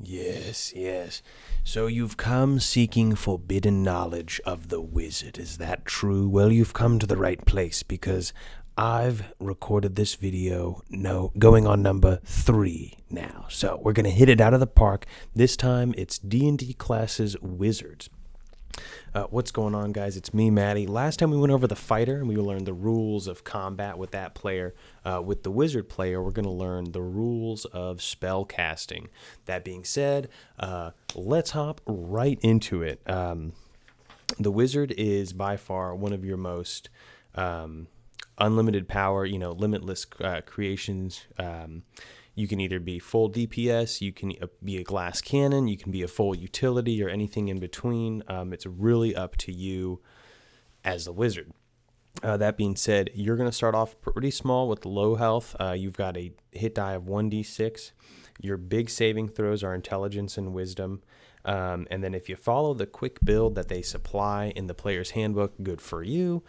Yes, yes. So you've come seeking forbidden knowledge of the wizard. Is that true? Well, you've come to the right place because I've recorded this video, going on number 3 now. So we're going to hit it out of the park. This time it's D&D classes wizards. What's going on, guys? It's me, Maddie. Last time we went over the fighter and we learned the rules of combat with that player. With the wizard player, we're going to learn the rules of spell casting. That being said, let's hop right into it. The wizard is by far one of your most unlimited power, limitless creations. You can either be full DPS, you can be a glass cannon, you can be a full utility, or anything in between. It's really up to you as the wizard. That being said, you're going to start off pretty small with low health. You've got a hit die of 1d6. Your big saving throws are intelligence and wisdom. And then if you follow the quick build that they supply in the player's handbook, good for you.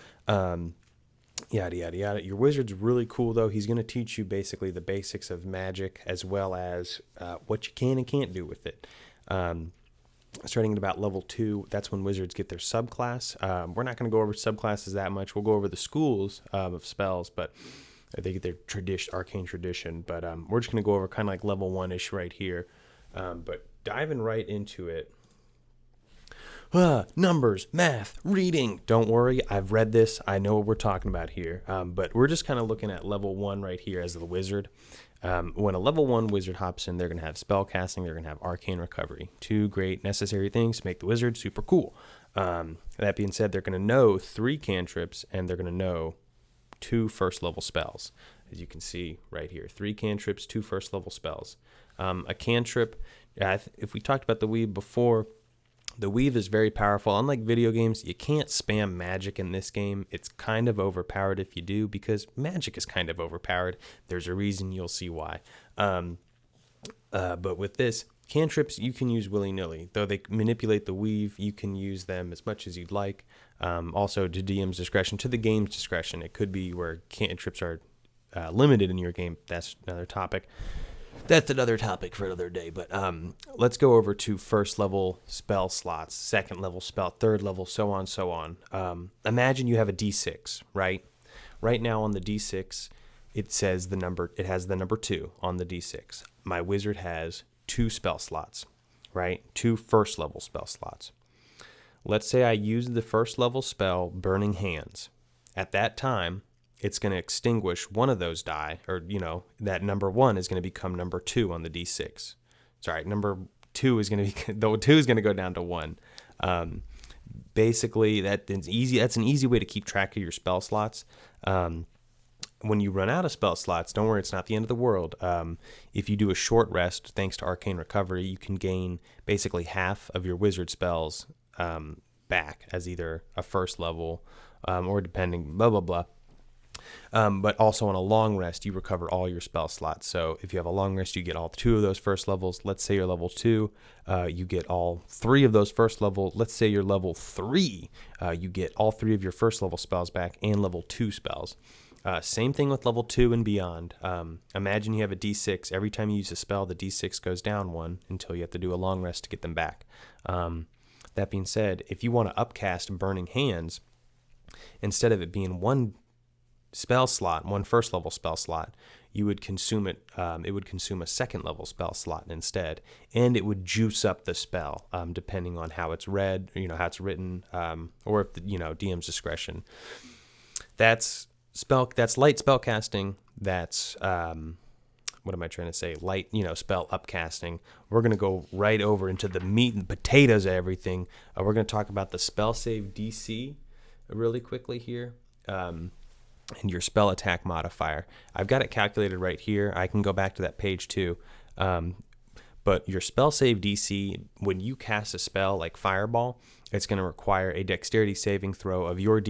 Yada, yada, yada. Your wizard's really cool, though. He's going to teach you basically the basics of magic as well as what you can and can't do with it. Starting at about level 2, that's when wizards get their subclass. We're not going to go over subclasses that much. We'll go over the schools of spells, but they get their arcane tradition. But we're just going to go over kind of like level 1-ish right here. But diving right into it. Numbers, math, reading. Don't worry, I've read this. I know what we're talking about here. But we're just kind of looking at level 1 right here as the wizard. When a level 1 wizard hops in, they're going to have spellcasting, they're going to have arcane recovery. 2 great necessary things to make the wizard super cool. That being said, they're going to know 3 cantrips, and they're going to know 2 first level spells. As you can see right here, 3 cantrips, 2 first level spells. A cantrip, if we talked about the weave before, the weave is very powerful. Unlike video games, you can't spam magic in this game. It's kind of overpowered if you do, because magic is kind of overpowered. There's a reason, you'll see why. But with this, cantrips you can use willy-nilly. Though they manipulate the weave, you can use them as much as you'd like. Also, to DM's discretion, to the game's discretion. It could be where cantrips are limited in your game. That's another topic. That's another topic for another day, but let's go over to first level spell slots, second level spell, third level, so on, so on. Imagine you have a D6, right? Right now on the D6, it has the number 2 on the D6. My wizard has 2 spell slots, right? 2 first level spell slots. Let's say I use the first level spell, Burning Hands. At that time, it's going to extinguish one of those die, or, that number 1 is going to become number 2 on the D6. Sorry, number 2 is going to be, the 2 is going to go down to 1. Basically, that's an easy way to keep track of your spell slots. When you run out of spell slots, don't worry, it's not the end of the world. If you do a short rest, thanks to arcane recovery, you can gain basically half of your wizard spells back as either a first level or depending, blah, blah, blah. But also on a long rest, you recover all your spell slots. So if you have a long rest, you get all 2 of those first levels. Let's say you're level 2, you get all 3 of those first level. Let's say you're level 3, you get all 3 of your first level spells back and level 2 spells. Same thing with level 2 and beyond. Imagine you have a D6. Every time you use a spell, the D6 goes down 1 until you have to do a long rest to get them back. That being said, if you want to upcast Burning Hands, instead of it being 1 spell slot, 1 first level spell slot, you would consume it. It would consume a second level spell slot instead, and it would juice up the spell, depending on how it's read, how it's written, or if DM's discretion. That's light spell casting. That's what am I trying to say? Light, spell upcasting. We're gonna go right over into the meat and potatoes of everything. We're gonna talk about the spell save DC really quickly here. And your spell attack modifier. I've got it calculated right here. I can go back to that page too. But your spell save DC, when you cast a spell like Fireball, it's going to require a dexterity saving throw of your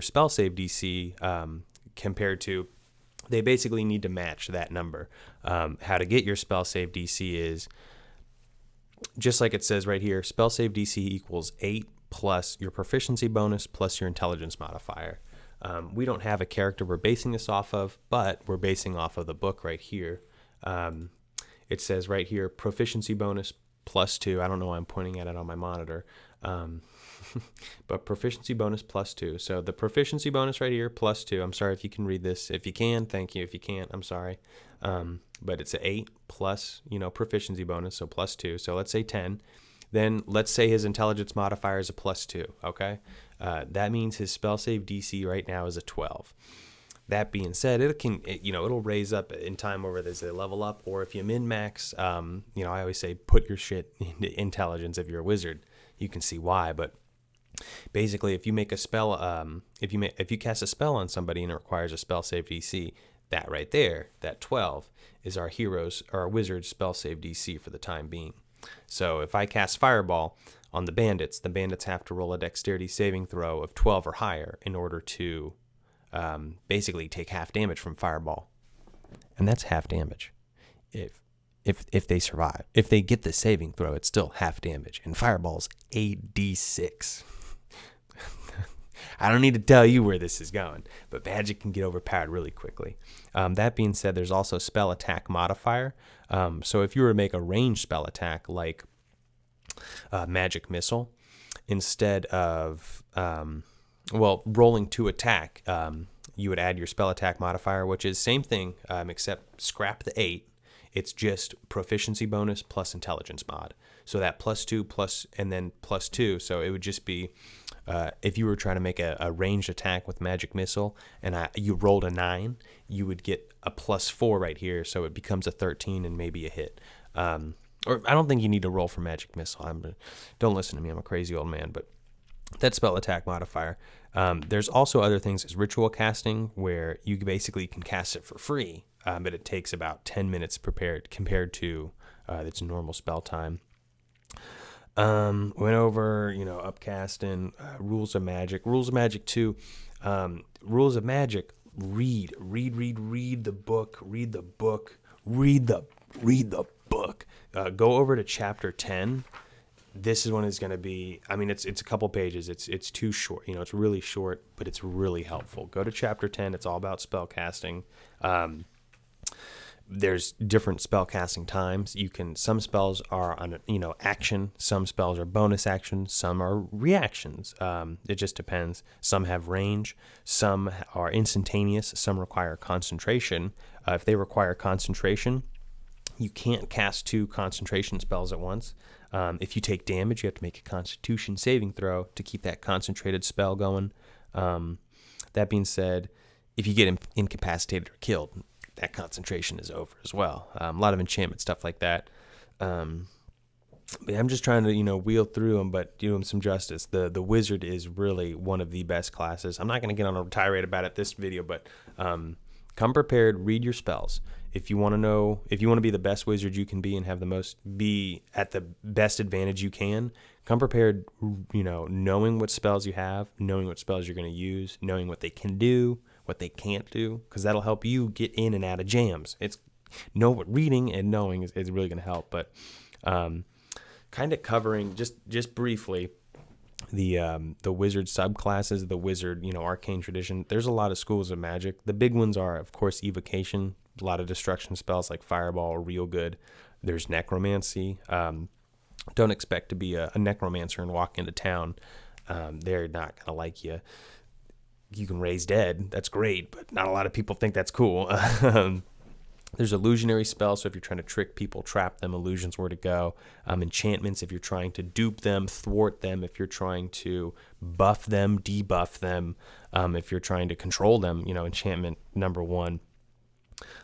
spell save DC compared to, they basically need to match that number. How to get your spell save DC is, just like it says right here, spell save DC equals 8 plus your proficiency bonus plus your intelligence modifier. We don't have a character we're basing this off of, but we're basing off of the book right here. It says right here, proficiency bonus +2. I don't know why I'm pointing at it on my monitor. But proficiency bonus +2. So the proficiency bonus right here, +2. I'm sorry if you can read this. If you can, thank you. If you can't, I'm sorry. But it's an 8 plus, proficiency bonus, so +2. So let's say 10. Then let's say his intelligence modifier is a +2, okay? That means his spell save DC right now is a 12. That being said, it'll raise up in time over as they level up, or if you min-max, I always say put your shit into intelligence if you're a wizard. You can see why, but basically if you make a spell, if you cast a spell on somebody and it requires a spell save DC, that right there, that 12, is our wizard's spell save DC for the time being. So if I cast Fireball on the bandits have to roll a dexterity saving throw of 12 or higher in order to basically take half damage from Fireball. And that's half damage. If they survive. If they get the saving throw, it's still half damage. And Fireball's 8d6. I don't need to tell you where this is going, but magic can get overpowered really quickly. That being said, there's also spell attack modifier. So if you were to make a ranged spell attack like magic missile, instead of rolling to attack, you would add your spell attack modifier, which is same thing, except scrap the 8. It's just proficiency bonus plus intelligence mod. So that +2 and then +2. So it would just be, if you were trying to make a ranged attack with magic missile and you rolled a 9, you would get a +4 right here. So it becomes a 13 and maybe a hit. Or I don't think you need to roll for magic missile. Don't listen to me. I'm a crazy old man, but that spell attack modifier. There's also other things as ritual casting, where you basically can cast it for free, but it takes about 10 minutes compared to its normal spell time. Went over, upcasting, rules of magic. Rules of magic 2. Rules of magic. Read the book. Read the book. Go over to chapter 10. This is one is going to be, it's a couple pages. It's too short. It's really short, but it's really helpful. Go to chapter 10. It's all about spellcasting. There's different spellcasting times. Some spells are on, action. Some spells are bonus action. Some are reactions. It just depends. Some have range. Some are instantaneous. Some require concentration. If they require concentration, you can't cast 2 concentration spells at once. If you take damage, you have to make a Constitution saving throw to keep that concentrated spell going. That being said, if you get incapacitated or killed, that concentration is over as well. A lot of enchantment stuff like that. But I'm just trying to, wheel through them, but do them some justice. The wizard is really one of the best classes. I'm not going to get on a tirade about it this video, but come prepared, read your spells. If you want to be the best wizard you can be and be at the best advantage you can, come prepared, knowing what spells you have, knowing what spells you're going to use, knowing what they can do, what they can't do, because that'll help you get in and out of jams. Reading and knowing is really going to help, but kind of covering just briefly the wizard subclasses, the wizard, arcane tradition. There's a lot of schools of magic. The big ones are, of course, evocation. A lot of destruction spells like Fireball are real good. There's necromancy. Don't expect to be a necromancer and walk into town. They're not going to like you. You can raise dead. That's great, but not a lot of people think that's cool. There's illusionary spells, so if you're trying to trick people, trap them, illusions where to go. Enchantments, if you're trying to dupe them, thwart them, if you're trying to buff them, debuff them, if you're trying to control them, enchantment number 1.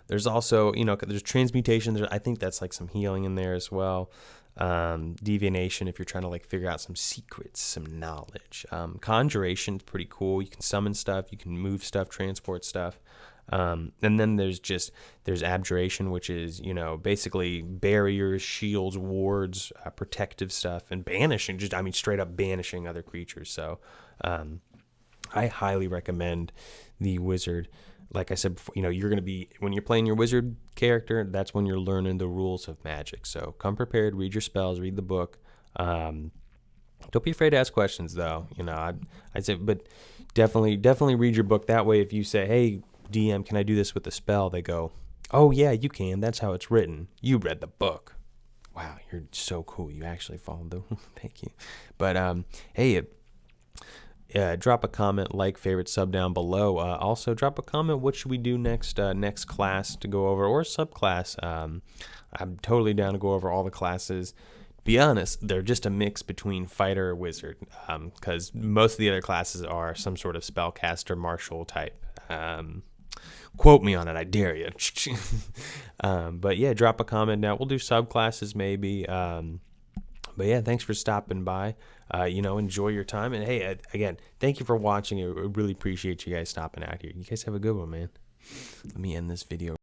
There's also, there's transmutation. I think that's like some healing in there as well. Divination, if you're trying to figure out some secrets, some knowledge. Conjuration is pretty cool. You can summon stuff, you can move stuff, transport stuff. And then there's abjuration, which is, basically barriers, shields, wards, protective stuff, and banishing, straight up banishing other creatures. So, I highly recommend the wizard. Like I said before, you're going to be, when you're playing your wizard character, that's when you're learning the rules of magic. So come prepared, read your spells, read the book. Don't be afraid to ask questions, though. I'd say, but definitely read your book. That way, if you say, hey, DM, can I do this with the spell? They go, oh, yeah, you can. That's how it's written. You read the book. Wow, you're so cool. You actually followed the thank you. But hey, drop a comment, like, favorite, sub down below. Also, drop a comment. What should we do next? Next class to go over, or subclass? I'm totally down to go over all the classes. Be honest, they're just a mix between fighter or wizard, because most of the other classes are some sort of spellcaster, martial type. Quote me on it, I dare you. But yeah, drop a comment now. We'll do subclasses maybe. But yeah, thanks for stopping by. Enjoy your time. And hey, again, thank you for watching. I really appreciate you guys stopping out here. You guys have a good one, man. Let me end this video.